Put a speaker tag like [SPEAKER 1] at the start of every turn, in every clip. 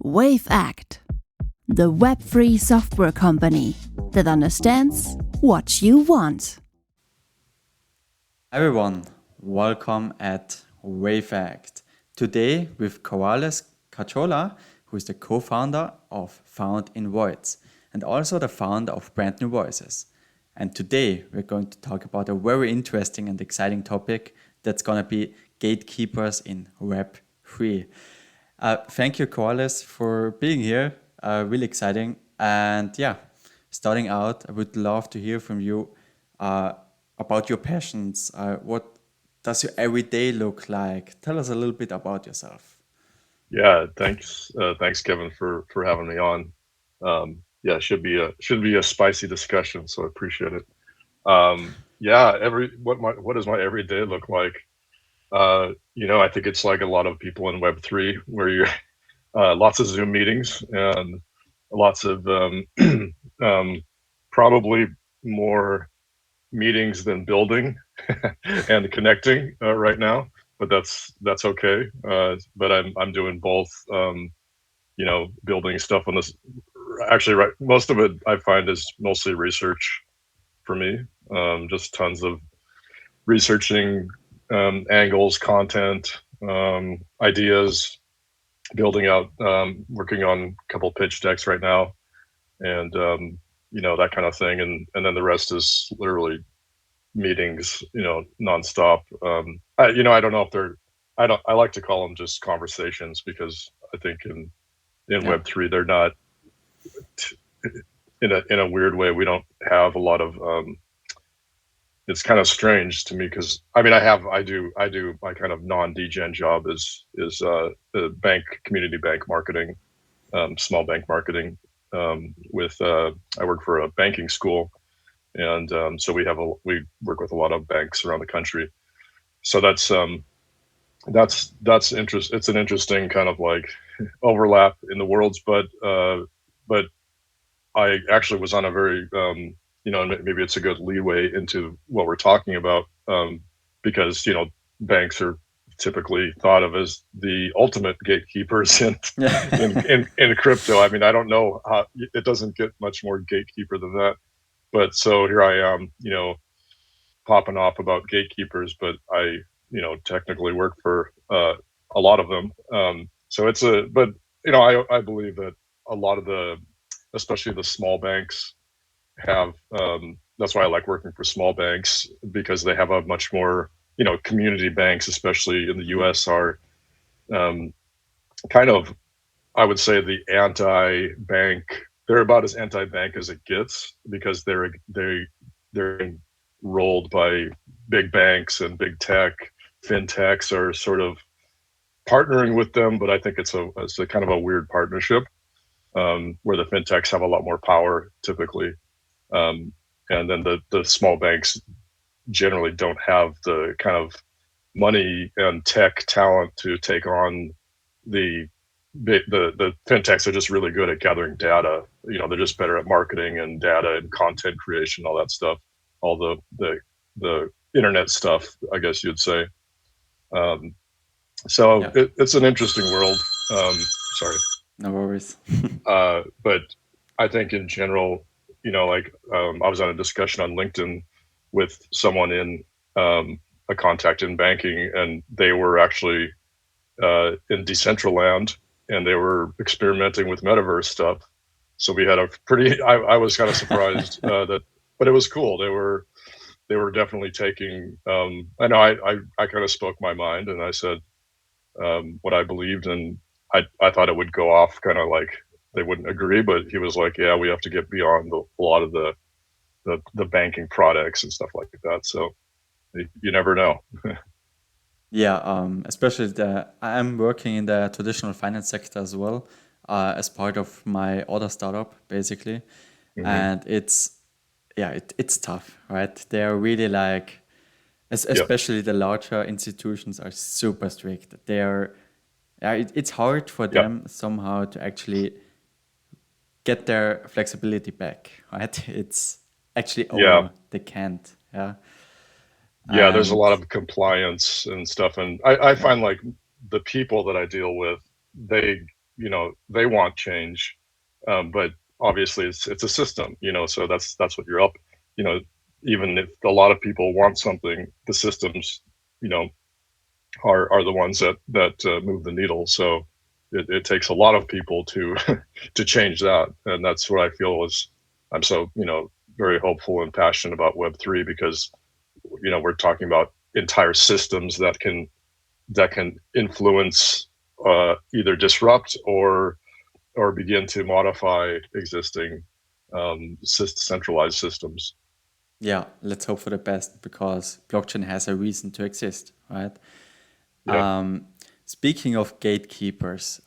[SPEAKER 1] Wavect, the Web3 software company that understands what you want.
[SPEAKER 2] Hi everyone, welcome at Wavect. Today with Corrales Cachola, who is the co-founder of Found in Voids and also the founder of Brand New Voices. And today we're going to talk about a very interesting and exciting topic that's going to be gatekeepers in Web3. Thank you, Corrales, for being here. Really exciting. And yeah, starting out, I would love to hear from you about your passions. What does your everyday look like? Tell us a little bit about yourself.
[SPEAKER 3] Yeah, thanks, Kevin, for having me on. Yeah, should be a spicy discussion, so I appreciate it. Yeah, what does my everyday look like? I think it's like a lot of people in Web3, where you're lots of Zoom meetings and lots of probably more meetings than building and connecting right now, but that's okay. But I'm doing both. Building stuff on this. Actually, right, most of it I find is mostly research for me. Just tons of researching angles, content, ideas, building out, working on a couple pitch decks right now, and that kind of thing. And then the rest is literally meetings, nonstop. I don't know if I like to call them just conversations, because I think in Web3 they're not, in a weird way, we don't have a lot of it's kind of strange to me, because I do my kind of non-degen job is the community bank marketing, small bank marketing, with I work for a banking school, and so we work with a lot of banks around the country. So that's interest. It's an interesting kind of like overlap in the worlds, but I actually was on a very maybe it's a good leeway into what we're talking about, because banks are typically thought of as the ultimate gatekeepers in crypto. I mean, I don't know how it doesn't get much more gatekeeper than that. But so here I am, popping off about gatekeepers, but I technically work for a lot of them. So I believe that a lot of especially the small banks have, that's why I like working for small banks, because they have a much more, community banks, especially in the US, are kind of, I would say, the anti-bank. They're about as anti-bank as it gets, because they're rolled by big banks, and big tech, fintechs are sort of partnering with them. But I think it's a kind of a weird partnership, where the fintechs have a lot more power typically, and then the small banks generally don't have the kind of money and tech talent to take on the fintechs. Are just really good at gathering data. They're just better at marketing and data and content creation, all that stuff, all the internet stuff, I guess you'd say. It's an interesting world. Sorry.
[SPEAKER 2] No worries.
[SPEAKER 3] But I think in general, I was on a discussion on LinkedIn with someone in a contact in banking, and they were actually in Decentraland, and they were experimenting with metaverse stuff. So we had a pretty. I was kind of surprised but it was cool. They were definitely taking. I know I kind of spoke my mind, and I said what I believed, and I thought it would go off kind of like they wouldn't agree, but he was like, yeah, we have to get beyond a lot of the banking products and stuff like that. So you never know.
[SPEAKER 2] Yeah, especially I'm working in the traditional finance sector as well, as part of my other startup, basically.
[SPEAKER 3] Mm-hmm.
[SPEAKER 2] And it's tough, right? They're really like, especially the larger institutions are super strict. It's hard for them somehow to actually get their flexibility back, right? It's actually they can't.
[SPEAKER 3] Yeah, there's a lot of compliance and stuff, and I find like the people that I deal with, they they want change, but obviously it's a system, so that's what you're up, you know, even if a lot of people want something, the systems, you know, are the ones that move the needle. So it takes a lot of people to to change that, and that's what I feel is I'm so very hopeful and passionate about Web3 because we're talking about entire systems that can influence, either disrupt or begin to modify existing centralized systems.
[SPEAKER 2] Yeah, let's hope for the best because blockchain has a reason to exist, right?
[SPEAKER 3] Yeah.
[SPEAKER 2] Speaking of gatekeepers,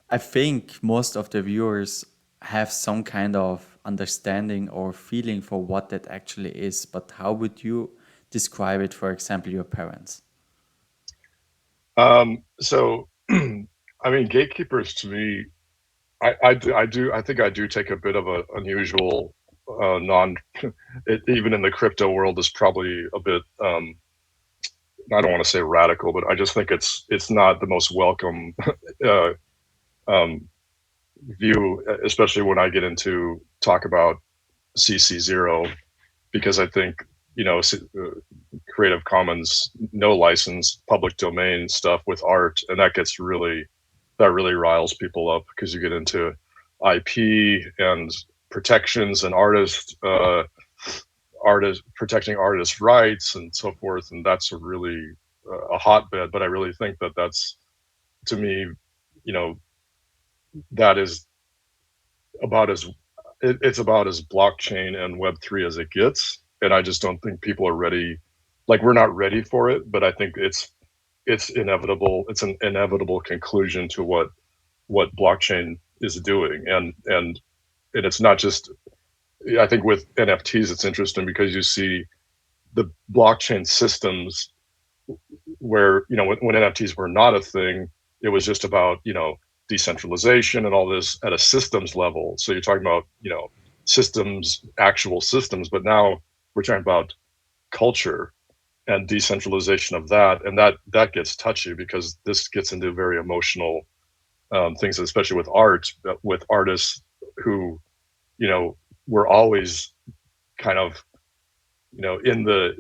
[SPEAKER 2] I think most of the viewers have some kind of understanding or feeling for what that actually is. But how would you describe it, for example, your parents?
[SPEAKER 3] So, I mean, gatekeepers to me, I think I do take a bit of a unusual, non, even in the crypto world is probably a bit, I don't want to say radical, but I just think it's not the most welcome uh, um, view, especially when I get into talk about CC0, because I think Creative Commons, no license, public domain stuff with art, and that really riles people up because you get into IP and protections and artist protecting artist rights and so forth, and that's a really a hotbed. But I really think that's, to me, you know, that is about as it's about as blockchain and Web3 as it gets, and I just don't think people are ready. Like, we're not ready for it, but I think it's inevitable. It's an inevitable conclusion to what blockchain is doing, and it's not just. I think with NFTs, it's interesting because you see the blockchain systems where when NFTs were not a thing, it was just about decentralization and all this at a systems level. So you're talking about systems, actual systems, but now we're talking about culture and decentralization of that, and that gets touchy because this gets into very emotional things, especially with art, with artists who were always kind of in the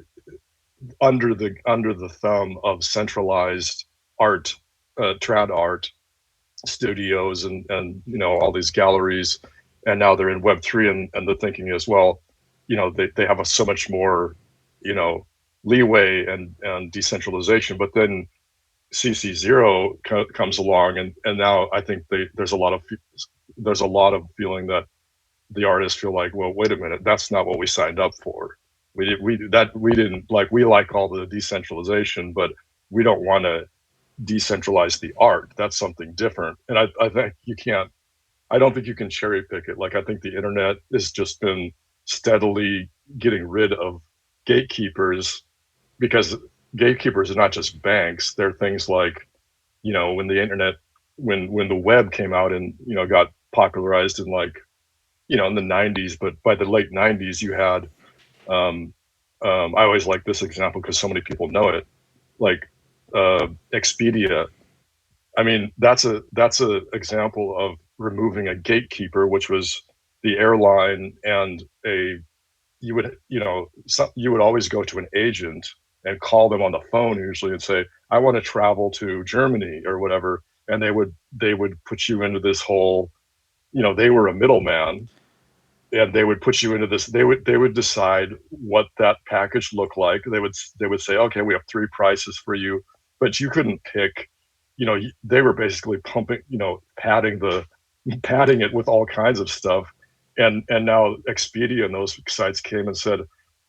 [SPEAKER 3] under the thumb of centralized art, trad art studios and all these galleries, and now they're in Web3, and the thinking is, well, they have so much more leeway and decentralization, but then CC0 comes along, and now I think there's a lot of feeling that the artists feel like, well, wait a minute, that's not what we signed up for. We didn't like, we like all the decentralization, but we don't want to decentralize the art. That's something different. And I think I don't think you can cherry pick it. Like, I think the internet has just been steadily getting rid of gatekeepers, because gatekeepers are not just banks. They're things like, when the internet, when the web came out and, got popularized in, like, in the 90s, but by the late 90s, you had, um, I always like this example because so many people know it, like Expedia. I mean, that's a example of removing a gatekeeper, which was the airline, and you would always go to an agent and call them on the phone usually and say, I want to travel to Germany or whatever, and they would put you into this whole, they were a middleman, and they would put you into this. They would decide what that package looked like. They would say, okay, we have three prices for you, but you couldn't pick. They were basically pumping, padding it with all kinds of stuff. And now Expedia and those sites came and said,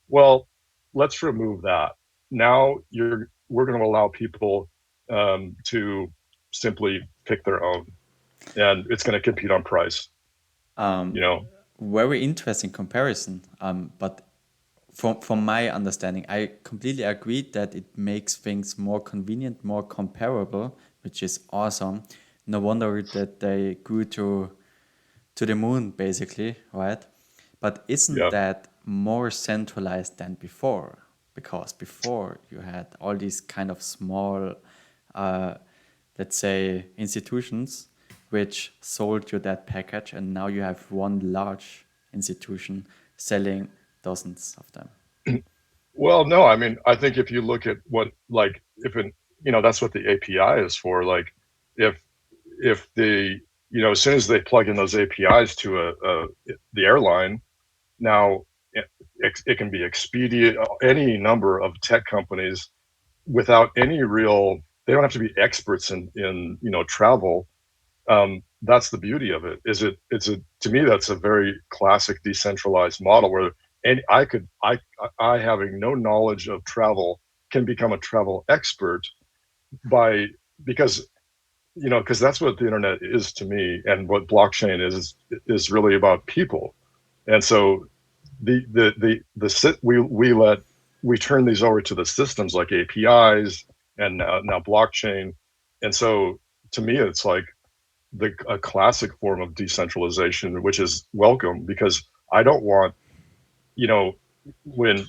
[SPEAKER 3] well, let's remove that. Now we're going to allow people to simply pick their own, and it's going to compete on price.
[SPEAKER 2] Um,
[SPEAKER 3] You know,
[SPEAKER 2] Very interesting comparison. But from my understanding, I completely agree that it makes things more convenient, more comparable, which is awesome. No wonder that they grew to the moon, basically, right? But isn't
[SPEAKER 3] yeah.
[SPEAKER 2] that more centralized than before? Because before you had all these kind of small, uh, let's say, institutions which sold you that package, and now you have one large institution selling dozens of them.
[SPEAKER 3] Well, no, I mean, I think if you look at what, like, if an, that's what the API is for. Like, if the, as soon as they plug in those APIs to the airline, now it can be Expedia, any number of tech companies, without any real, they don't have to be experts in travel. That's the beauty of it. To me, that's a very classic decentralized model where I having no knowledge of travel can become a travel expert by, because that's what the internet is to me, and what blockchain is really about people. And so we turn these over to the systems like APIs and now blockchain. And so to me, it's like a classic form of decentralization, which is welcome, because I don't want, when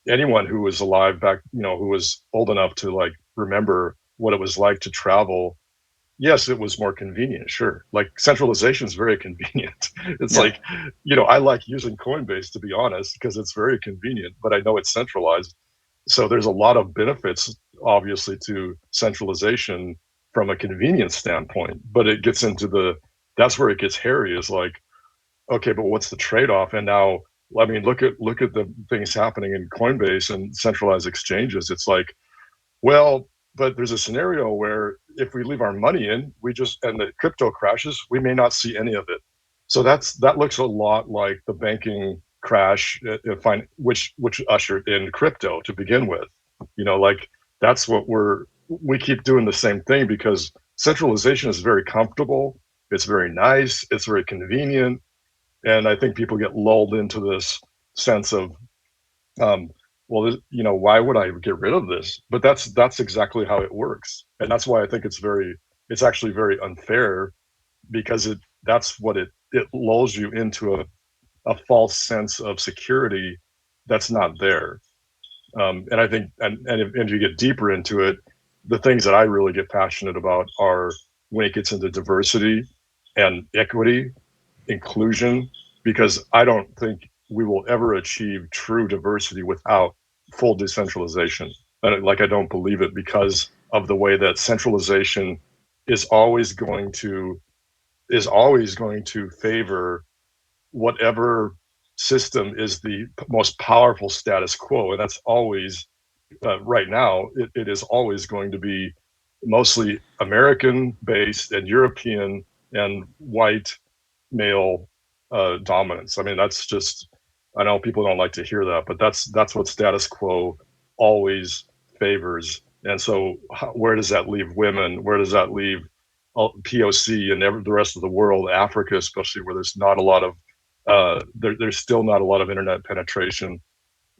[SPEAKER 3] anyone who was alive back, who was old enough to like remember what it was like to travel. Yes, it was more convenient. Sure. Like centralization is very convenient. It's like, I like using Coinbase, to be honest, because it's very convenient, but I know it's centralized. So there's a lot of benefits, obviously, to centralization from a convenience standpoint, but it gets into that's where it gets hairy, is like, okay, but what's the trade-off? And now, I mean, look at the things happening in Coinbase and centralized exchanges. It's like, well, but there's a scenario where if we leave our money in, and the crypto crashes, we may not see any of it. So that looks a lot like the banking crash, which ushered in crypto to begin with. Like that's what we keep doing the same thing, because centralization is very comfortable. It's very nice. It's very convenient. And I think people get lulled into this sense of, well, why would I get rid of this? But that's exactly how it works, and that's why I think it's actually very unfair, because that's what it lulls you into a false sense of security that's not there. And I think, and if you get deeper into it, the things that I really get passionate about are when it gets into diversity and equity, inclusion, because I don't think we will ever achieve true diversity without full decentralization. I don't believe it, because of the way that centralization is always going to favor whatever system is the most powerful status quo. And that's always, right now, it is always going to be mostly American based and European and white male dominance. I mean, that's just, I know people don't like to hear that, but that's what status quo always favors. And so where does that leave women? Where does that leave POC and the rest of the world, Africa especially, where there's not a lot of there's still not a lot of internet penetration.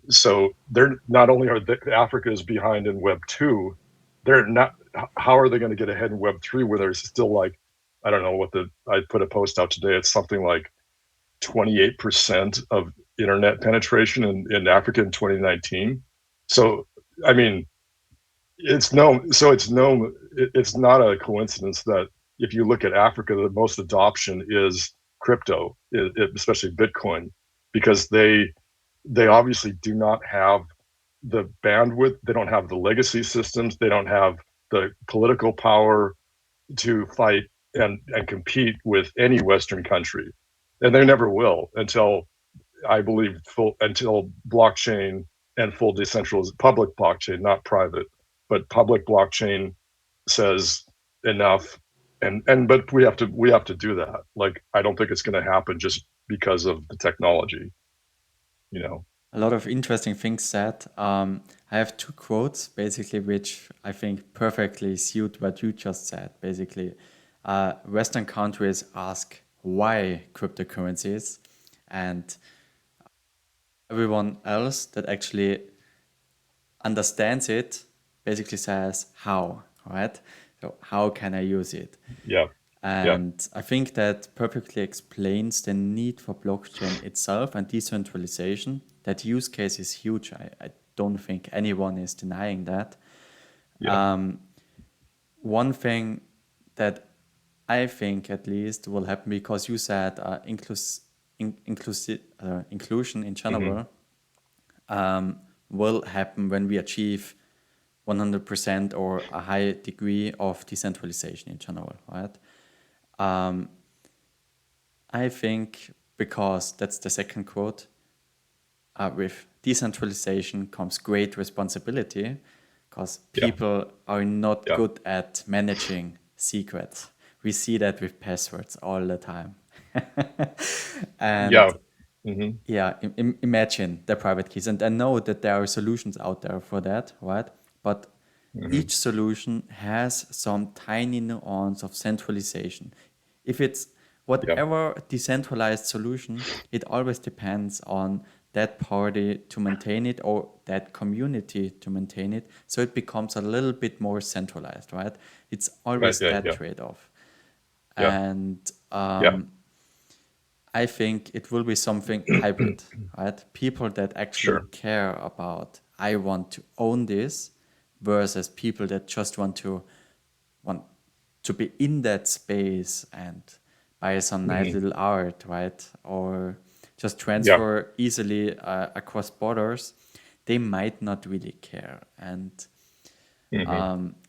[SPEAKER 3] So they're not only Africa is behind in Web2, they're not. How are they going to get ahead in Web3, where there's still like, I don't know I put a post out today. It's something like 28% of internet penetration in Africa in 2019. So I mean, it's not a coincidence that if you look at Africa, the most adoption is crypto, especially Bitcoin, because they obviously do not have the bandwidth, they don't have the legacy systems, they don't have the political power to fight and compete with any Western country, and they never will until, I believe, until blockchain and full decentralized public blockchain, not private, but public blockchain says enough. But we have to do that. Like, I don't think it's going to happen just because of the technology.
[SPEAKER 2] A lot of interesting things said. I have two quotes basically, which I think perfectly suit what you just said. Basically, Western countries ask why cryptocurrencies, and everyone else that actually understands it basically says how, right? So how can I use it?
[SPEAKER 3] Yeah.
[SPEAKER 2] And I think that perfectly explains the need for blockchain itself and decentralization. That use case is huge. I don't think anyone is denying that.
[SPEAKER 3] Yeah.
[SPEAKER 2] One thing that I think at least will happen because you said inclusion in general will happen when we achieve 100% or a high degree of decentralization in general, right? I think because that's the second quote, with decentralization comes great responsibility because people are not good at managing secrets. We see that with passwords all the time. And imagine the private keys. And I know that there are solutions out there for that, right? But each solution has some tiny nuance of centralization. If it's whatever decentralized solution, it always depends on that party to maintain it or that community to maintain it. So it becomes a little bit more centralized, right? It's always that trade-off. And I think it will be something hybrid, right? People that actually care about, I want to own this, versus people that just want to be in that space and buy some nice little art, right? Or just transfer easily across borders. They might not really care. And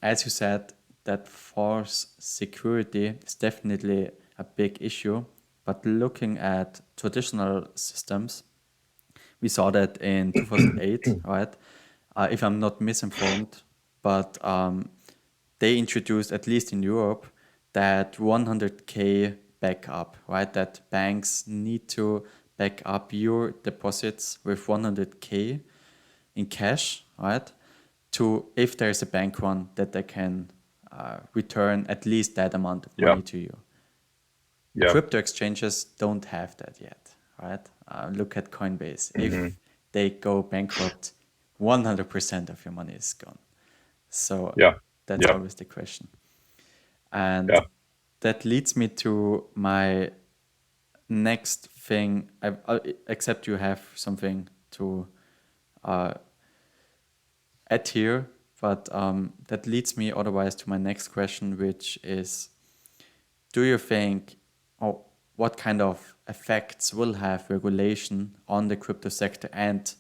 [SPEAKER 2] as you said, that force security is definitely a big issue. But looking at traditional systems, we saw that in 2008, right? If I'm not misinformed, but they introduced, at least in Europe, that 100K backup, right? That banks need to back up your deposits with 100K in cash, right? To, if there's a bank run, that they can return at least that amount of money to you. Crypto exchanges don't have that yet, right? Look at Coinbase. If they go bankrupt, 100% of your money is gone. So that's always the question. And that leads me to my next thing, except you have something to add here, but that leads me otherwise to my next question, which is, do you think, what kind of effects will have regulation on the crypto sector and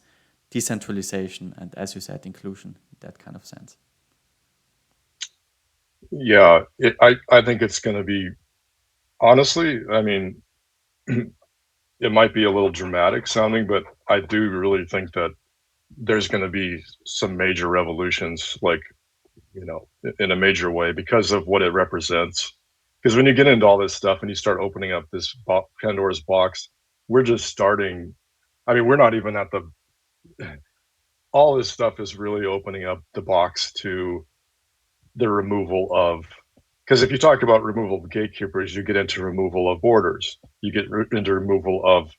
[SPEAKER 2] decentralization and, as you said, inclusion, that kind of sense?
[SPEAKER 3] Yeah, I think it's going to be, honestly, I mean, it might be a little dramatic sounding, but I do really think that there's going to be some major revolutions, like, in a major way because of what it represents. Because when you get into all this stuff and you start opening up this Pandora's box, we're just starting. I mean, we're not even at the. All this stuff is really opening up the box to the removal of. Because if you talk about removal of gatekeepers, you get into removal of borders. You get into removal of,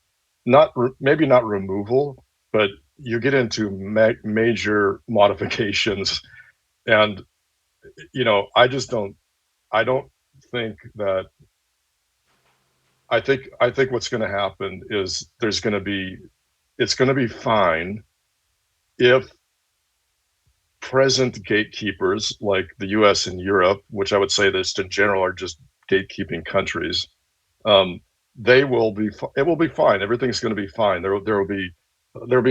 [SPEAKER 3] maybe not removal, but you get into major modifications. And I don't think that. I think what's going to happen is it's going to be fine if present gatekeepers like the US and Europe, which I would say this in general are just gatekeeping countries, it will be fine. Everything's going to be fine. There will be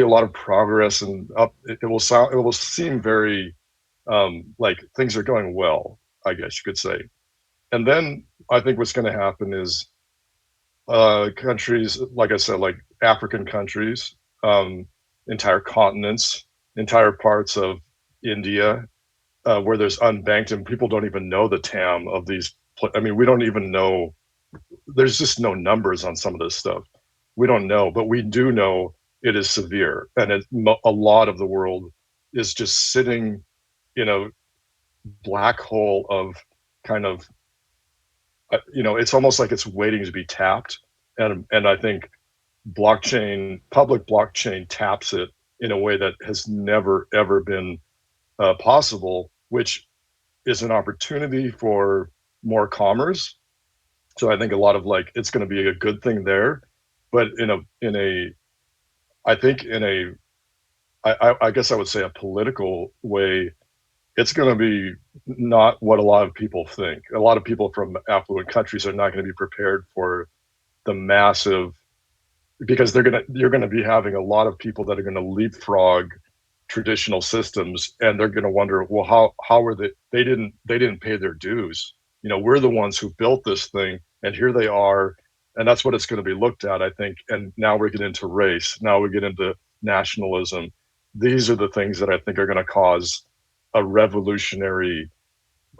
[SPEAKER 3] a lot of progress, and it will seem very like things are going well, I guess you could say. And then I think what's going to happen is countries, like I said, like African countries, entire continents, entire parts of India, where there's unbanked and people don't even know the TAM of these. I mean, we don't even know. There's just no numbers on some of this stuff. We don't know, but we do know it is severe, and a lot of the world is just sitting in a black hole of kind of, it's almost like it's waiting to be tapped, and I think public blockchain taps it in a way that has never ever been possible, which is an opportunity for more commerce. So I think a lot of it's going to be a good thing there, but I guess I would say a political way, it's going to be not what a lot of people think. A lot of people from affluent countries are not going to be prepared for the massive, because you're going to be having a lot of people that are going to leapfrog traditional systems, and they're going to wonder, well, how are they didn't pay their dues. We're the ones who built this thing, and here they are. And that's what it's going to be looked at, I think. And now we get into race, now we get into nationalism. These are the things that I think are going to cause a revolutionary,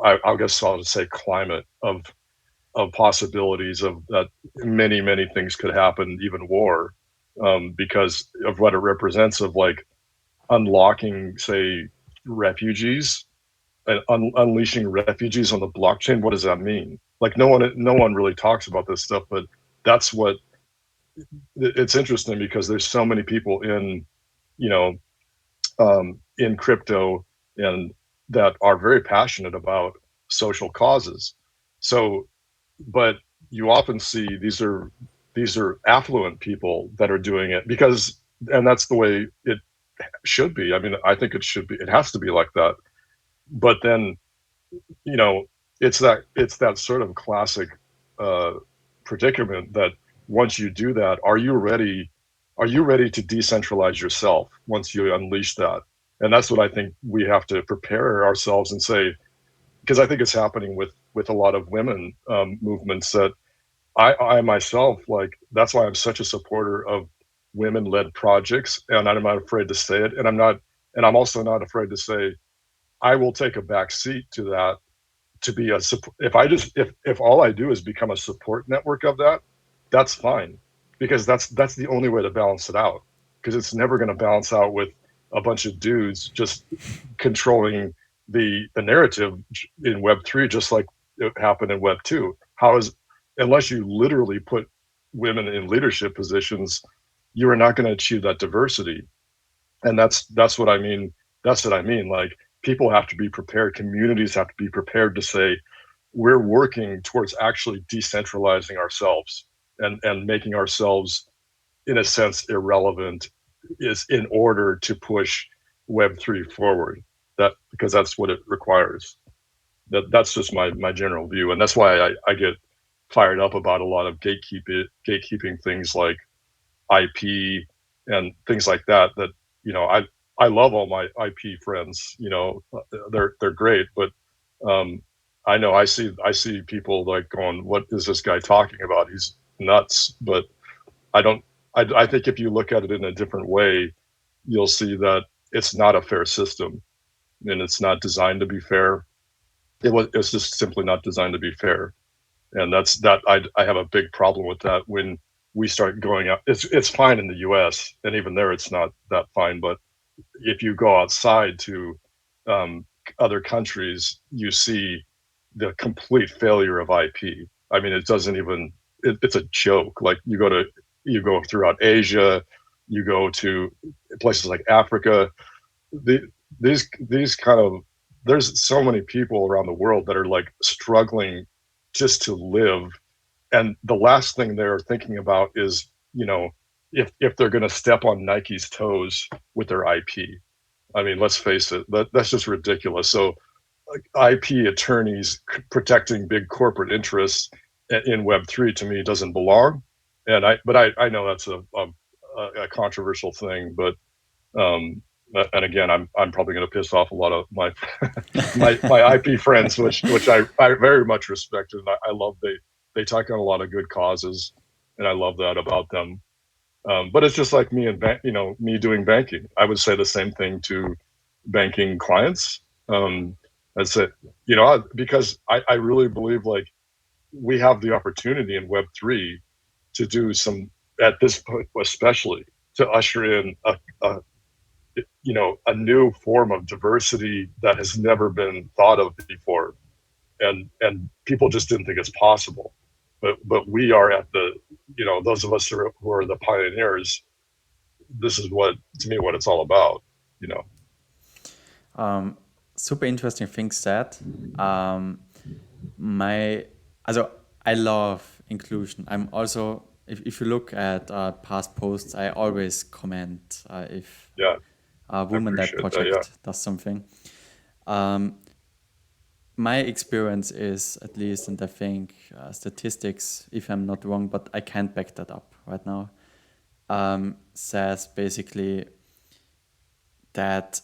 [SPEAKER 3] I guess I'll just say, climate of possibilities of that. Many things could happen, even war, because of what it represents, of like unlocking, say, refugees and unleashing refugees on the blockchain. What does that mean? Like, no one really talks about this stuff, but that's what it's interesting, because there's so many people you know in crypto, and that are very passionate about social causes. So, but you often see these are affluent people that are doing it, because, and that's the way it should be. I mean, I think it should be. It has to be like that. But then, you know, it's that sort of classic uh, predicament that once you do that, are you ready? Are you ready to decentralize yourself once you unleash that? And that's what I think we have to prepare ourselves and say, because I think it's happening with a lot of women movements, that I myself, like, that's why I'm such a supporter of women-led projects, and I'm not afraid to say it, and I'm also not afraid to say I will take a back seat to that, to be a support. If all I do is become a support network of that, that's fine, because that's the only way to balance it out, because it's never going to balance out with a bunch of dudes just controlling the narrative in Web3, just like it happened in Web2. Unless you literally put women in leadership positions, you are not going to achieve that diversity. And that's what I mean. That's what I mean. Like, people have to be prepared. Communities have to be prepared to say, we're working towards actually decentralizing ourselves, and making ourselves, in a sense, irrelevant, is in order to push Web3 forward. That, because that's what it requires. That's just my general view, and that's why I get fired up about a lot of gatekeeping things like IP and things like that. That, I love all my IP friends. They're great, but I know I see people like going, "What is this guy talking about? He's nuts." But I don't. I think if you look at it in a different way, you'll see that it's not a fair system, and it's not designed to be fair. It's just simply not designed to be fair. And I have a big problem with that. When we start going out, it's fine in the US, and even there it's not that fine. But if you go outside to other countries, you see the complete failure of IP. I mean, it doesn't even, it's a joke. Like, you go throughout Asia, you go to places like Africa. These kind of, there's so many people around the world that are like struggling just to live, and the last thing they're thinking about is, if they're going to step on Nike's toes with their IP. I mean, let's face it, that's just ridiculous. So, like, IP attorneys protecting big corporate interests in Web3, to me, doesn't belong. But I know that's a controversial thing, but and again, I'm probably going to piss off a lot of my my IP friends, which I very much respect, and I love. They talk on a lot of good causes, and I love that about them. But it's just like me and me doing banking. I would say the same thing to banking clients. I'd say, because I really believe, like, we have the opportunity in Web3 to do some, at this point especially, to usher in a new form of diversity that has never been thought of before, and people just didn't think it's possible. But we are at the, those of us who are the pioneers. This is what, to me, what it's all about. You know.
[SPEAKER 2] Super interesting thing said. My, also, I love inclusion. I'm also, if you look at past posts, I always comment if
[SPEAKER 3] Yeah.
[SPEAKER 2] a woman-led
[SPEAKER 3] appreciate that,
[SPEAKER 2] project
[SPEAKER 3] yeah.
[SPEAKER 2] does something. My experience is, at least, and I think statistics, if I'm not wrong, but I can't back that up right now, says basically that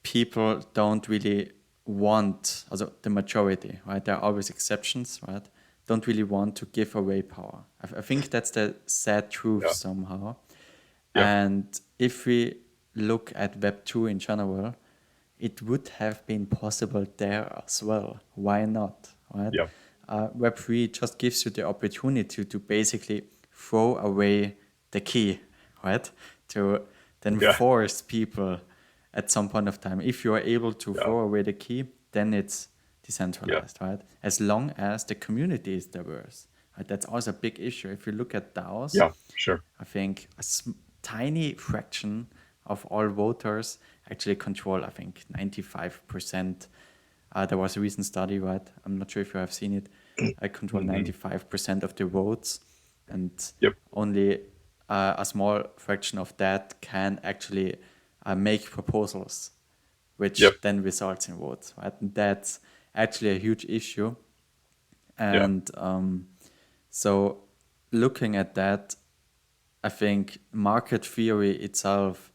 [SPEAKER 2] people don't really want, also the majority, right? There are always exceptions, right? Don't really want to give away power. I think that's the sad truth somehow. And if we look at Web2 in general, it would have been possible there as well. Why not, right? Web3 just gives you the opportunity to basically throw away the key, right? To then force people at some point of time. If you are able to throw away the key, then it's decentralized, right? As long as the community is diverse. Right? That's also a big issue. If you look at DAOs, I think a tiny fraction of all voters actually control, I think, 95%. There was a recent study, right? I'm not sure if you have seen it. I control 95% of the votes, and only a small fraction of that can actually make proposals, which then results in votes, right? And that's actually a huge issue. And so looking at that, I think market theory itself,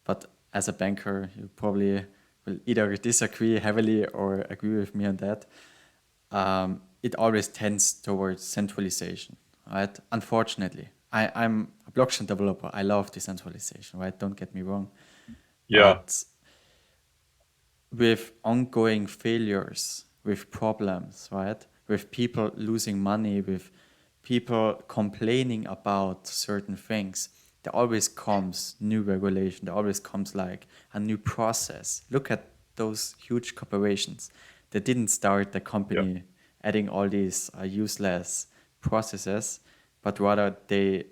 [SPEAKER 2] but as a banker, you probably will either disagree heavily or agree with me on that. It always tends towards centralization, right? Unfortunately, I'm a blockchain developer. I love decentralization, right? Don't get me wrong. But with ongoing failures, with problems, right? With people losing money, with people complaining about certain things, there always comes new regulation. There always comes like a new process. Look at those huge corporations. They didn't start the company adding all these useless processes, but rather they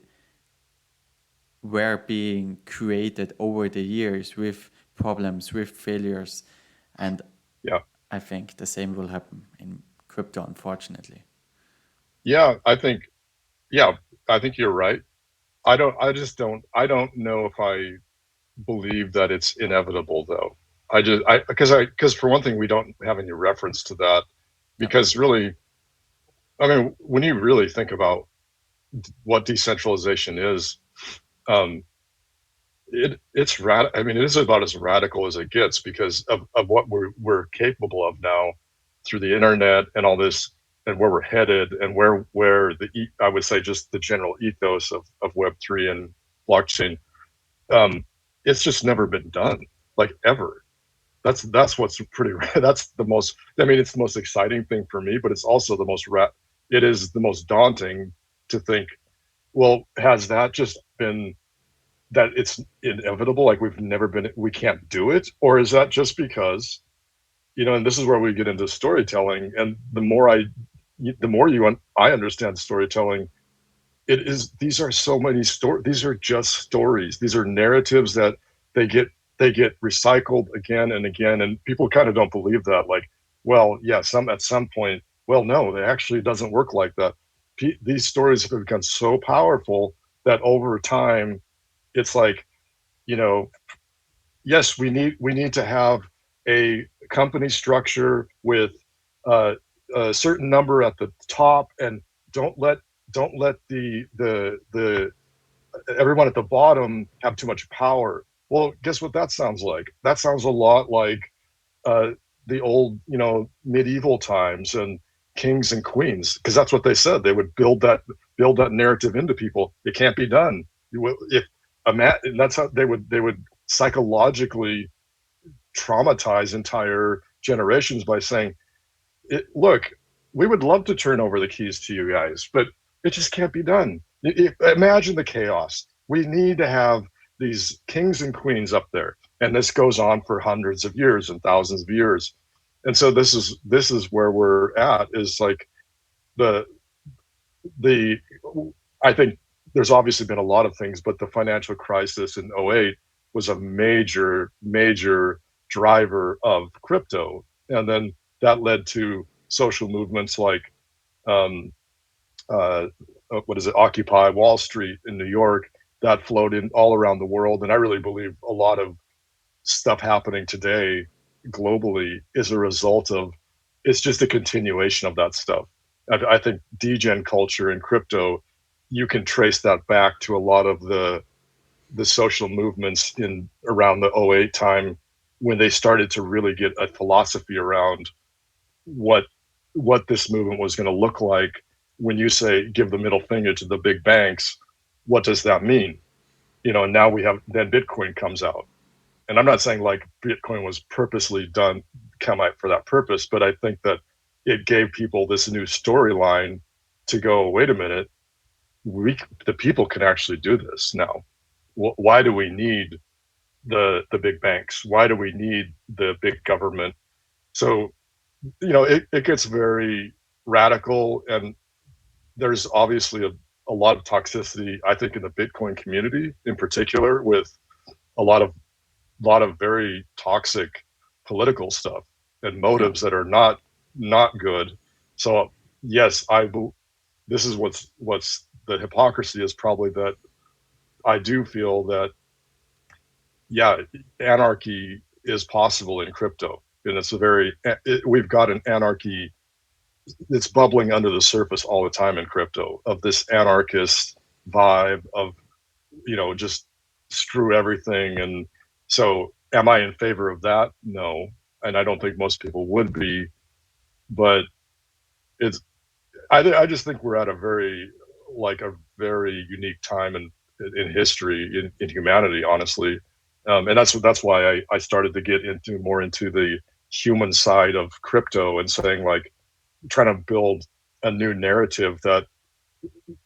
[SPEAKER 2] were being created over the years with problems, with failures. And I think the same will happen in crypto, unfortunately.
[SPEAKER 3] I think you're right. I don't know if I believe that it's inevitable though. Because for one thing, we don't have any reference to that, because really, I mean, when you really think about what decentralization is, it is about as radical as it gets, because of what we're capable of now through the internet and all this, and where we're headed, and where I would say just the general ethos of Web3 and blockchain. It's just never been done, like, ever. That's what's pretty. That's the most. I mean, it's the most exciting thing for me, but it's also the most. It is the most daunting to think. Well, has that just been that it's inevitable? Like, we can't do it, or is that just because, and this is where we get into storytelling. And the more I understand storytelling, these are so many stories. These are just stories. These are narratives that they get recycled again and again, and people kind of don't believe that. Like, well, yeah, at some point, well, no, it actually doesn't work like that. These stories have become so powerful that over time, it's like, yes, we need to have a company structure with a certain number at the top, and don't let the everyone at the bottom have too much power. Well, guess what that sounds like? That sounds a lot like the old, medieval times and kings and queens, because that's what they said. They would build that narrative into people. It can't be done. And that's how they would psychologically traumatize entire generations by saying, look, we would love to turn over the keys to you guys, but it just can't be done. Imagine the chaos. We need to have these kings and queens up there, and this goes on for hundreds of years and thousands of years. And so this is where we're at, is like I think there's obviously been a lot of things, but the financial crisis in '08 was a major driver of crypto. And then that led to social movements like Occupy Wall Street in New York, that flowed in all around the world. And I really believe a lot of stuff happening today globally is a result of, it's just a continuation of that stuff. I think degen culture and crypto, you can trace that back to a lot of the social movements in around the '08 time, when they started to really get a philosophy around what this movement was going to look like. When you say give the middle finger to the big banks, what does that mean? And now we have, then Bitcoin comes out. And I'm not saying like Bitcoin was purposely come out for that purpose, but I think that it gave people this new storyline to go, wait a minute, the people can actually do this now. Why do we need the big banks? Why do we need the big government? So, it gets very radical, and there's obviously a lot of toxicity, I think, in the Bitcoin community in particular, with a lot of very toxic political stuff and motives that are not good. So yes, this is what's the hypocrisy is probably that I do feel that, yeah, anarchy is possible in crypto, and we've got an anarchy that's bubbling under the surface all the time in crypto, of this anarchist vibe of, just screw everything. And so am I in favor of that? No. And I don't think most people would be, but I just think we're at a very unique time in history, in humanity, honestly. And that's why I started to get more into the human side of crypto, and saying, like, trying to build a new narrative that,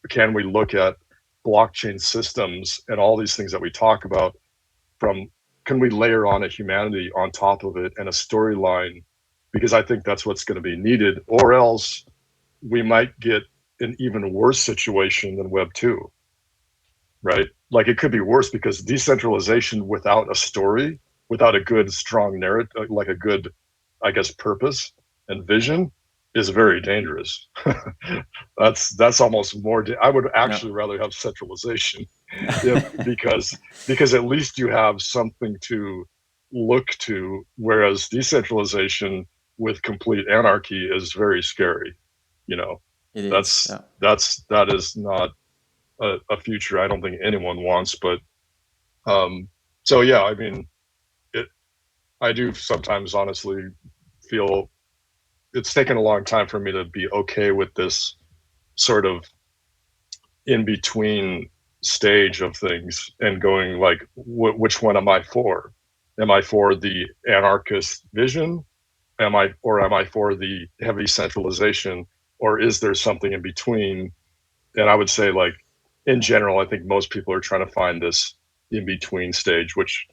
[SPEAKER 3] can we look at blockchain systems and all these things that we talk about, can we layer on a humanity on top of it and a storyline? Because I think that's what's going to be needed, or else we might get an even worse situation than Web 2, right? Like, it could be worse, because decentralization without a story, without a good, strong narrative, like a good, I guess, purpose and vision, is very dangerous. That's almost more. I would actually rather have centralization, because at least you have something to look to, whereas decentralization with complete anarchy is very scary.
[SPEAKER 2] It
[SPEAKER 3] that is not a future I don't think anyone wants. But so yeah, I mean, I do sometimes honestly feel it's taken a long time for me to be okay with this sort of in between stage of things, and going like, which one am I for? Am I for the anarchist vision? Am I for the heavy centralization? Or is there something in between? And I would say, like, in general, I think most people are trying to find this in between stage, which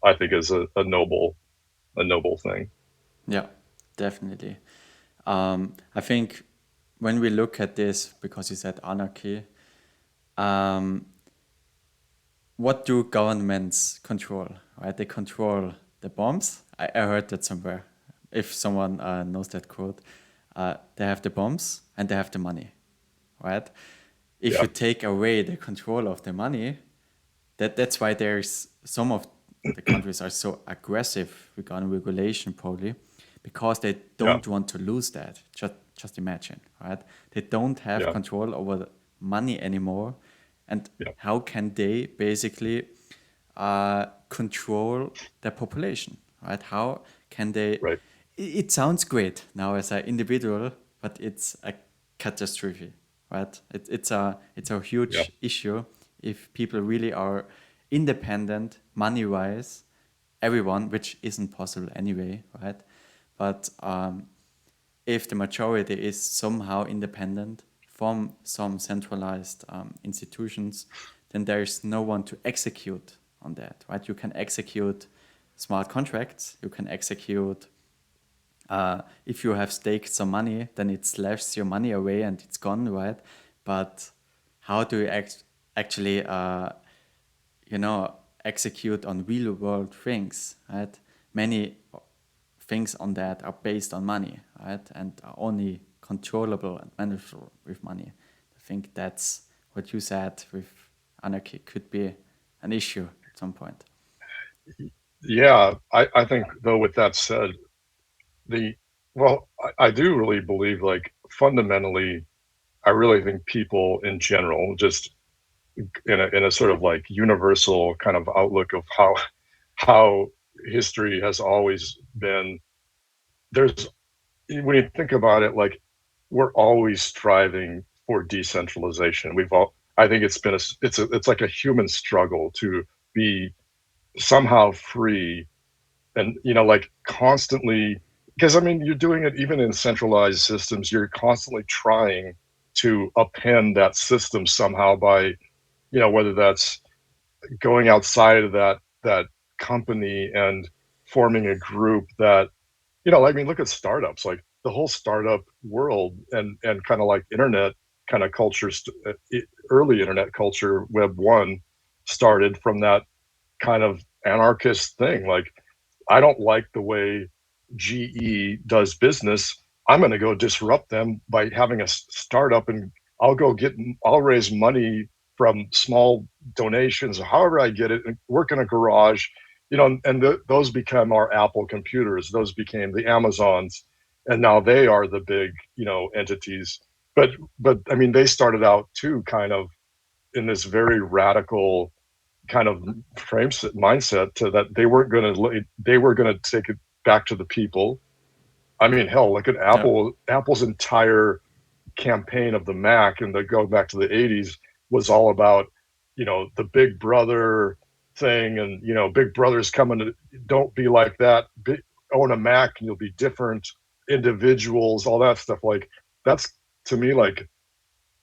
[SPEAKER 3] I think is a noble thing.
[SPEAKER 2] Yeah, definitely. I think when we look at this, because you said anarchy, what do governments control? Right, they control the bombs. I heard that somewhere. If someone knows that quote, they have the bombs and they have the money, right? If you take away the control of the money, that's why there's some of the countries are so aggressive regarding regulation, probably because they don't want to lose that. Just imagine, right? They don't have control over the money anymore, and how can they basically control their population, right? How can they?
[SPEAKER 3] Right.
[SPEAKER 2] It sounds great now as an individual, but it's a catastrophe, right? It's a huge issue if people really are independent money-wise, everyone, which isn't possible anyway, right? But if the majority is somehow independent from some centralized institutions, then there's no one to execute on that, right? You can execute smart contracts, you can execute if you have staked some money, then it slashes your money away and it's gone, right? But how do you actually, execute on real world things, right? Many things on that are based on money, right? And are only controllable and manageable with money. I think that's what you said with anarchy could be an issue at some point.
[SPEAKER 3] Yeah, I think though with that said, the well, I do really believe like fundamentally, I really think people in general, just in a sort of like universal kind of outlook of how history has always been. There's when you think about it, like we're always striving for decentralization. I think it's been it's like a human struggle to be somehow free and like constantly, because I mean you're doing it even in centralized systems, you're constantly trying to append that system somehow by whether that's going outside of that company and forming a group that I mean, look at startups, like the whole startup world and kind of like internet kind of culture, early internet culture, Web 1 started from that kind of anarchist thing. Like, I don't like the way GE does business. I'm going to go disrupt them by having a startup, and I'll raise money from small donations, however I get it, and work in a garage, and those become our Apple computers. Those became the Amazons, and now they are the big, entities. But I mean, they started out too, kind of in this very radical kind of mindset to that they were going to take it back to the people. I mean, hell, look at
[SPEAKER 2] Yeah.
[SPEAKER 3] Apple's entire campaign of the Mac, and going back to the 80s, was all about the Big Brother thing, and Big Brother's coming to, don't be like that, own a Mac and you'll be different individuals, all that stuff. Like, that's, to me, like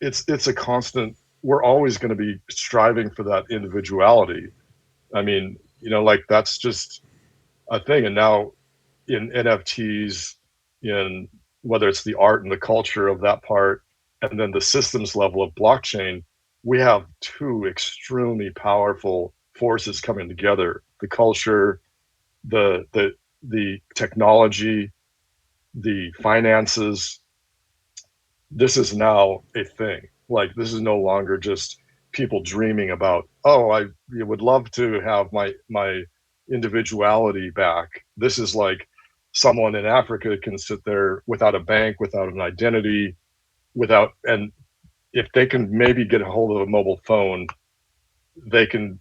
[SPEAKER 3] it's a constant. We're always going to be striving for that individuality. I mean, like that's just a thing. And now in NFTs, in whether it's the art and the culture of that part, and then the systems level of blockchain, we have two extremely powerful forces coming together: the culture, the technology, the finances. This is now a thing. Like, this is no longer just people dreaming about, oh, I would love to have my individuality back. This is like someone in Africa can sit there without a bank, without an identity, and if they can maybe get a hold of a mobile phone, they can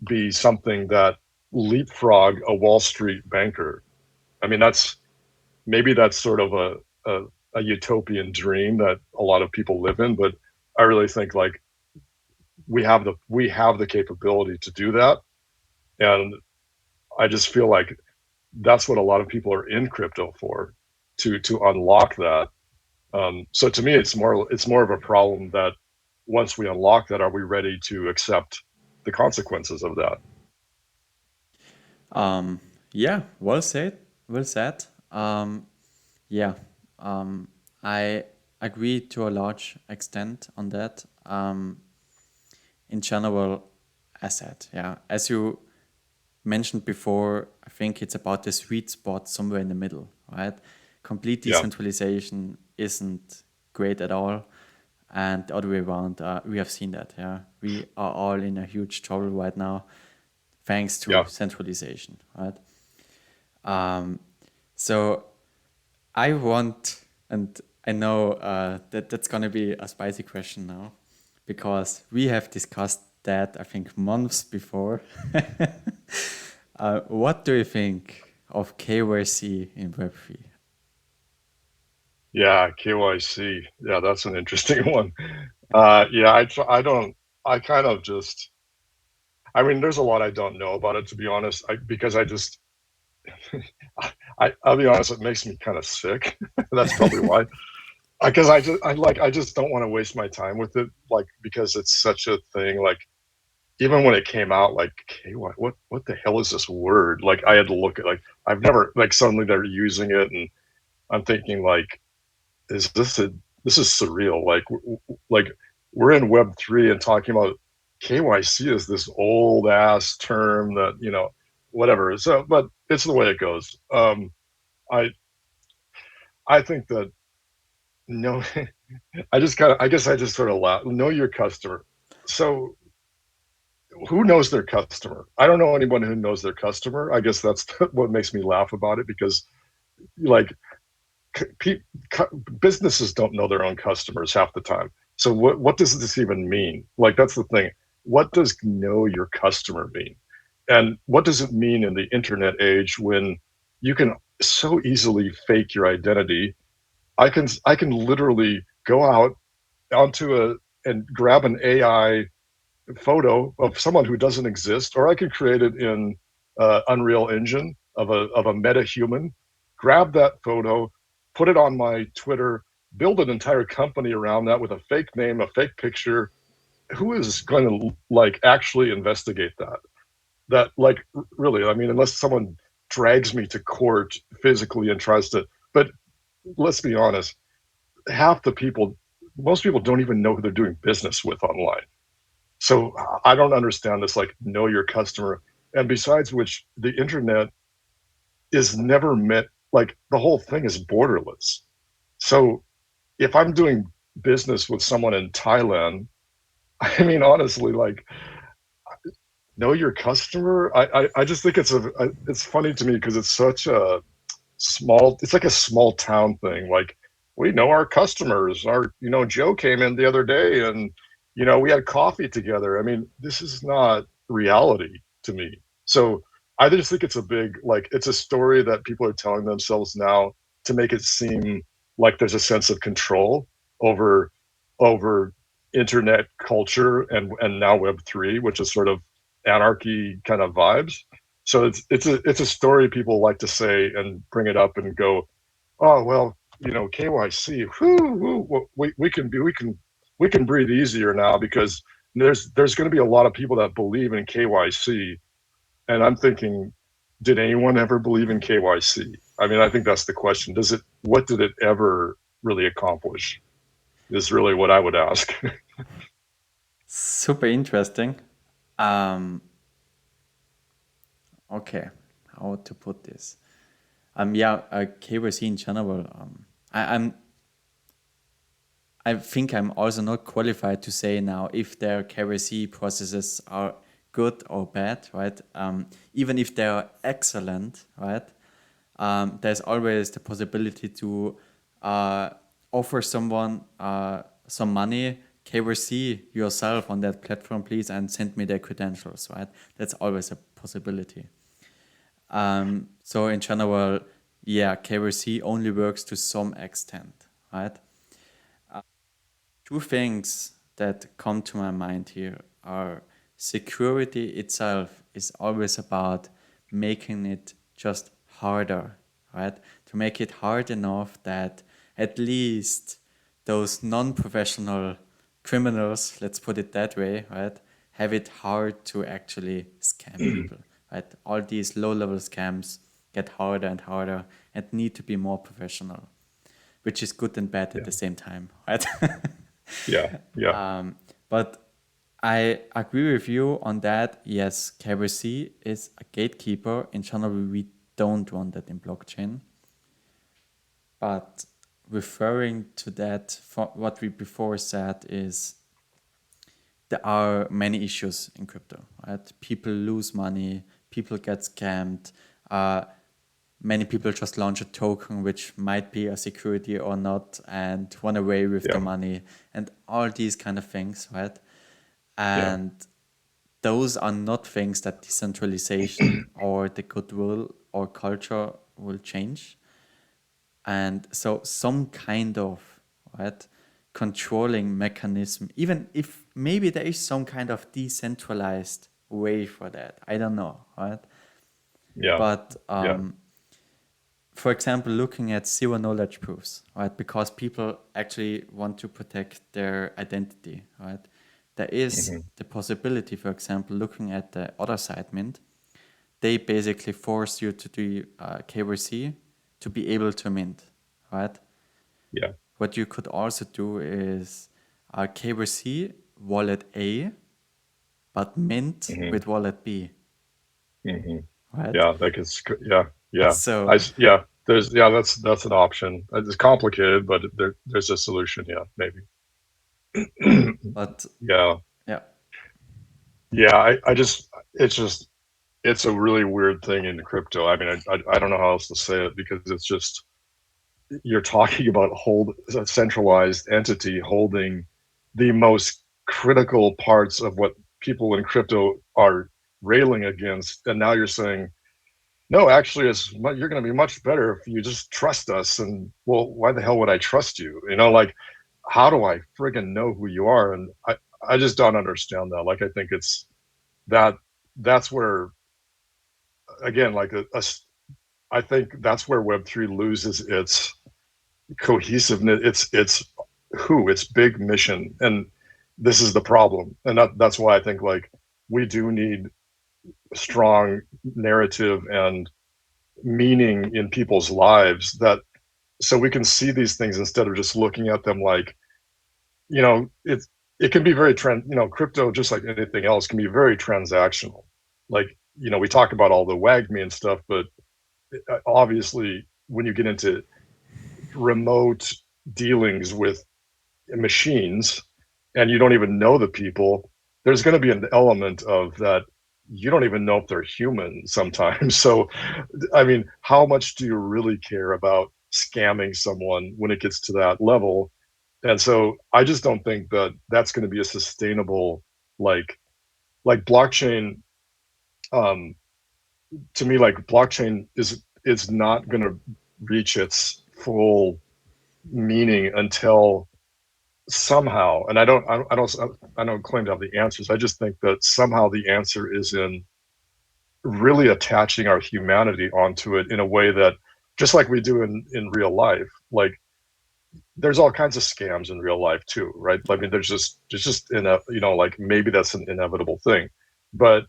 [SPEAKER 3] be something that leapfrog a Wall Street banker. I mean, that's sort of a utopian dream that a lot of people live in, but I really think like we have the capability to do that, and I just feel like that's what a lot of people are in crypto for, to unlock that. So to me, it's more of a problem that once we unlock that, are we ready to accept the consequences of that?
[SPEAKER 2] Yeah, well said. Well said. Yeah, I agree to a large extent on that. In general, as said, yeah, as you mentioned before, I think it's about the sweet spot somewhere in the middle, right? Complete
[SPEAKER 3] Yeah,
[SPEAKER 2] decentralization isn't great at all, and the other way around, we have seen that. Yeah, we are all in a huge trouble right now, thanks to
[SPEAKER 3] yeah,
[SPEAKER 2] centralization, right? So I want, and I know that that's gonna be a spicy question now, because we have discussed that I think months before. What do you think of KYC in Web3?
[SPEAKER 3] yeah. KYC. Yeah, that's an interesting one. Yeah, I don't. I kind of just. I mean, there's a lot I don't know about it, to be honest. Because I just. I'll be honest. It makes me kind of sick. That's probably why. Because I just don't want to waste my time with it. Like, because it's such a thing. Like, even when it came out, like, okay, what the hell is this word? Like, I had to look at, like, I've never, like, suddenly they're using it, and I'm thinking like, is this is surreal. Like we're in Web 3 and talking about KYC is this old ass term that whatever. So, but it's the way it goes. I I think that, no, I guess I just sort of laugh. Know your customer. So who knows their customer? I don't know anyone who knows their customer. I guess that's what makes me laugh about it, because like businesses don't know their own customers half the time. So what does this even mean? Like, that's the thing. What does know your customer mean? And what does it mean in the internet age when you can so easily fake your identity? I can literally go out onto a and grab an AI photo of someone who doesn't exist, or I could create it in Unreal Engine of a meta human, grab that photo, put it on my Twitter, build an entire company around that with a fake name, a fake picture. Who is going to like actually investigate that? That like really, I mean, unless someone drags me to court physically and tries to. But let's be honest, half the people, most people don't even know who they're doing business with online. So I don't understand this, like, know your customer. And besides which, the internet is never meant, like, the whole thing is borderless. So if I'm doing business with someone in Thailand, I mean, honestly, like, know your customer. I just think it's funny to me because it's such a it's like a small town thing. Like, we know our customers. Joe came in the other day and, we had coffee together. I mean, this is not reality to me. So I just think it's a big, like, it's a story that people are telling themselves now to make it seem like there's a sense of control over over internet culture and now Web3, which is sort of anarchy kind of vibes. So it's a story people like to say and bring it up and go, oh well, KYC, we can breathe easier now because there's going to be a lot of people that believe in KYC, and I'm thinking, did anyone ever believe in KYC? I mean, I think that's the question. What did it ever really accomplish? Is really what I would ask.
[SPEAKER 2] Super interesting. Okay, how to put this? Yeah, KYC in general. I think I'm also not qualified to say now if their KYC processes are good or bad, right? Even if they are excellent, right? There's always the possibility to offer someone some money, KYC yourself on that platform, please, and send me their credentials, right? That's always a possibility. So in general, yeah, KYC only works to some extent, right? Two things that come to my mind here are security itself is always about making it just harder, right? To make it hard enough that at least those non-professional criminals, let's put it that way, right, have it hard to actually scam people, right? All these low-level scams get harder and harder and need to be more professional, which is good and bad at the same time, right?
[SPEAKER 3] Yeah.
[SPEAKER 2] But I agree with you on that. Yes, KYC is a gatekeeper. In general, we don't want that in blockchain. But referring to that, what we before said is there are many issues in crypto, right? People lose money, people get scammed. Many people just launch a token which might be a security or not and run away with the money and all these kind of things, right? And those are not things that decentralization or the goodwill or culture will change. And so some kind of, right, controlling mechanism, even if maybe there is some kind of decentralized way for that, I don't know, right?
[SPEAKER 3] Yeah.
[SPEAKER 2] But for example, looking at zero knowledge proofs, right? Because people actually want to protect their identity, right? There is the possibility, for example, looking at the other side, Mint, they basically force you to do KYC to be able to mint, right?
[SPEAKER 3] Yeah.
[SPEAKER 2] What you could also do is KYC wallet A, but mint with wallet B, right?
[SPEAKER 3] Yeah, that is, yeah.
[SPEAKER 2] So
[SPEAKER 3] That's an option. It's complicated, but there's a solution. Yeah, maybe.
[SPEAKER 2] but
[SPEAKER 3] Yeah.
[SPEAKER 2] yeah,
[SPEAKER 3] Yeah, it's a really weird thing in crypto. I mean, I don't know how else to say it, because it's just, you're talking about a centralized entity holding the most critical parts of what people in crypto are railing against, and now you're saying, no, actually, you're going to be much better if you just trust us. And, well, why the hell would I trust you? Like, how do I friggin' know who you are? And I just don't understand that. Like, I think it's that that's where, again, like I think that's where Web3 loses its cohesiveness. Its big mission, and this is the problem. And that's why I think, like, we do need strong narrative and meaning in people's lives, that so we can see these things instead of just looking at them like, it can be very crypto, just like anything else, can be very transactional. Like, we talk about all the WAGMI and stuff, but obviously when you get into remote dealings with machines and you don't even know the people, there's going to be an element of that you don't even know if they're human sometimes. So, I mean, how much do you really care about scamming someone when it gets to that level? And so I just don't think that that's going to be a sustainable, like blockchain. Um, to me, like, blockchain is not going to reach its full meaning until somehow, and I don't claim to have the answers. I just think that somehow the answer is in really attaching our humanity onto it in a way that, just like we do in real life, like, there's all kinds of scams in real life too, right? I mean, there's just like, maybe that's an inevitable thing, but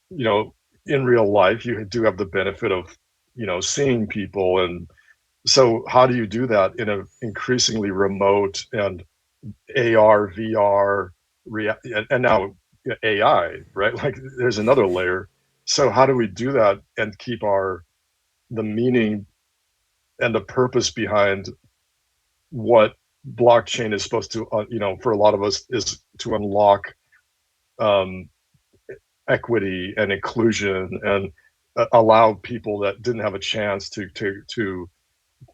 [SPEAKER 3] you know in real life you do have the benefit of seeing people. And so how do you do that in an increasingly remote and AR, VR, and now AI, right? Like, there's another layer. So how do we do that and keep the meaning and the purpose behind what blockchain is supposed to, for a lot of us, is to unlock um, equity and inclusion, and allow people that didn't have a chance to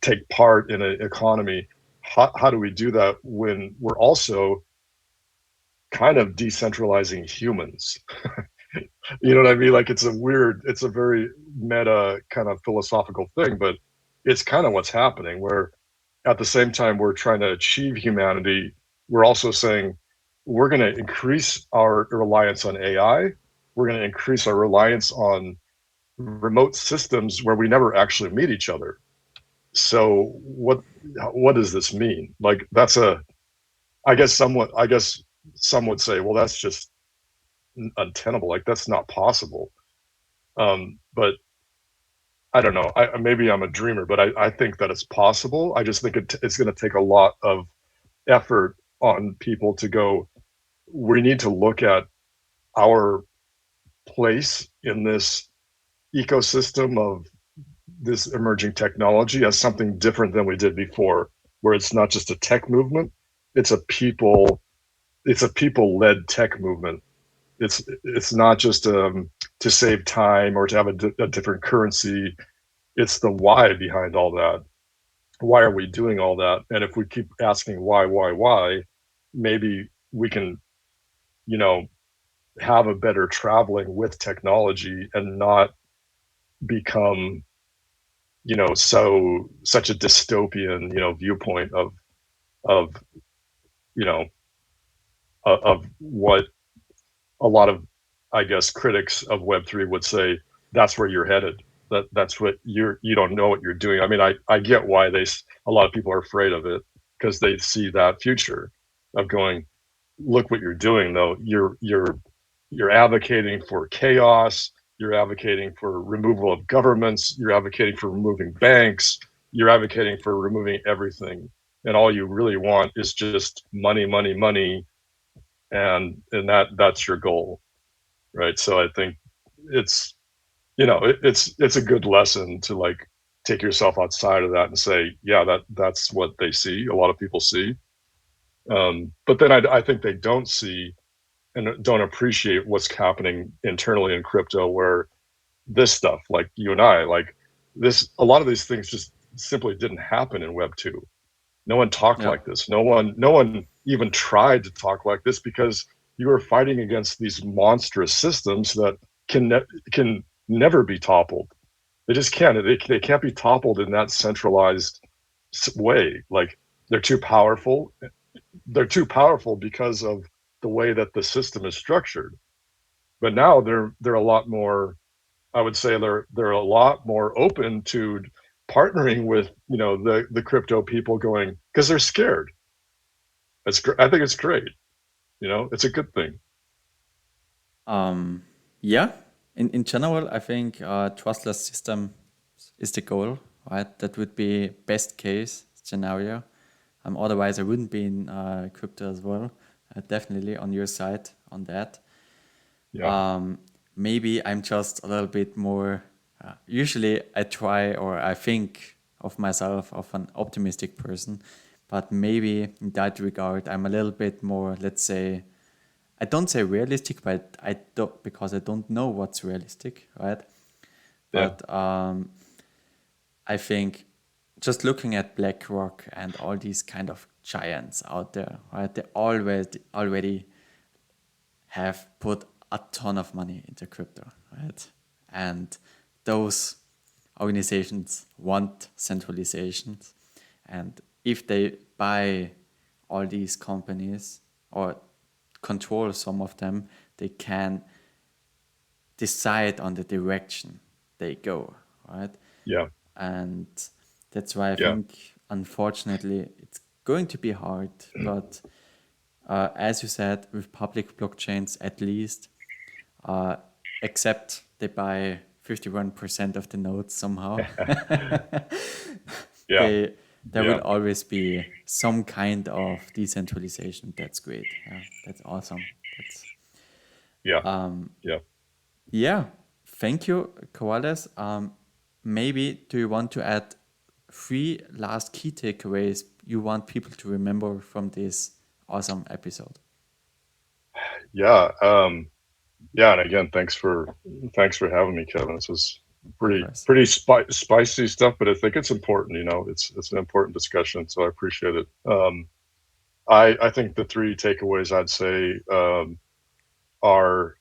[SPEAKER 3] take part in an economy. How do we do that when we're also kind of decentralizing humans? You know what I mean? Like, it's a very meta kind of philosophical thing, but it's kind of what's happening, where at the same time we're trying to achieve humanity, we're also saying we're going to increase our reliance on AI. We're going to increase our reliance on remote systems where we never actually meet each other. So what does this mean? Like, I guess some would say, well, that's just untenable. Like, that's not possible. But I don't know. Maybe I'm a dreamer, but I think that it's possible. I just think it's going to take a lot of effort on people to go, we need to look at our place in this ecosystem of this emerging technology as something different than we did before, where it's not just a tech movement, it's a people led tech movement. It's not just to save time or to have a different currency. It's the why behind all that. Why are we doing all that? And if we keep asking why, maybe we can, you know, have a better traveling with technology and not become, such a dystopian, viewpoint of, you know, of what a lot of, I guess, critics of Web3 would say, that's where you're headed. That's what you don't know what you're doing. I mean, I get why a lot of people are afraid of it, because they see that future of going, look what you're doing though. You're advocating for chaos. You're advocating for removal of governments. You're advocating for removing banks. You're advocating for removing everything. And all you really want is just money, money, money. And that's your goal. Right. So I think it's, it's a good lesson to, like, take yourself outside of that and say, yeah, that's what they see. A lot of people see. But then I think they don't see, and don't appreciate what's happening internally in crypto, where this stuff, like you and I, like this, a lot of these things just simply didn't happen in Web 2. No one talked
[SPEAKER 2] Yeah.
[SPEAKER 3] like this. No one even tried to talk like this, because you are fighting against these monstrous systems that can never be toppled. They just can't. They can't be toppled in that centralized way. Like they're too powerful. They're too powerful because of the way that the system is structured. But now they're a lot more. I would say they're a lot more open to partnering with, you know, the crypto people, going, because they're scared. I think it's great. You know, it's a good thing.
[SPEAKER 2] Yeah, in general, I think trustless system is the goal, right? That would be best case scenario. Otherwise, I wouldn't be in crypto as well. Definitely on your side on that.
[SPEAKER 3] Yeah.
[SPEAKER 2] Maybe I'm just a little bit more. Usually, I try, or I think of myself of an optimistic person, but maybe in that regard, I'm a little bit more, let's say, I don't say realistic, but I don't, because I don't know what's realistic, right?
[SPEAKER 3] Yeah.
[SPEAKER 2] But I think just looking at BlackRock and all these kind of giants out there, right? They already have put a ton of money into crypto, right? And those organizations want centralizations. And if they buy all these companies or control some of them, they can decide on the direction they go, right?
[SPEAKER 3] Yeah.
[SPEAKER 2] And that's why I
[SPEAKER 3] Yeah.
[SPEAKER 2] think, unfortunately, it's going to be hard. But as you said, with public blockchains, at least, except they buy 51% of the nodes somehow,
[SPEAKER 3] Yeah.
[SPEAKER 2] there
[SPEAKER 3] Yeah.
[SPEAKER 2] will always be some kind of decentralization. That's great. Yeah, that's awesome. That's
[SPEAKER 3] Yeah. Yeah.
[SPEAKER 2] yeah. Thank you, Corrales. Maybe do you want to add 3 last key takeaways you want people to remember from this awesome episode?
[SPEAKER 3] Yeah. Yeah. And again, thanks for having me, Kevin. This is
[SPEAKER 2] Of course.
[SPEAKER 3] pretty spicy stuff, but I think it's important. You know, it's an important discussion, so I appreciate it. I think the 3 takeaways I'd say are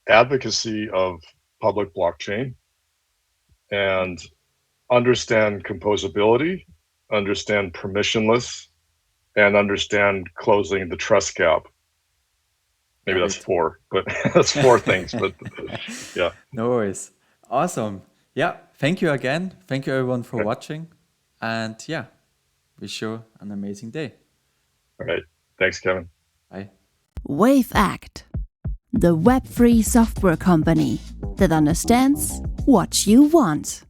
[SPEAKER 3] advocacy of public blockchain, and understand composability, understand permissionless, and understand closing the trust gap. Maybe
[SPEAKER 2] Love
[SPEAKER 3] that's
[SPEAKER 2] it.
[SPEAKER 3] 4, but that's 4 things. But yeah.
[SPEAKER 2] No worries. Awesome. Yeah. Thank you again. Thank you everyone for
[SPEAKER 3] Okay.
[SPEAKER 2] watching. And yeah, wish you an amazing day.
[SPEAKER 3] All right. Thanks, Kevin.
[SPEAKER 2] Bye.
[SPEAKER 1] Wavect, the Web3 software company that understands what you want.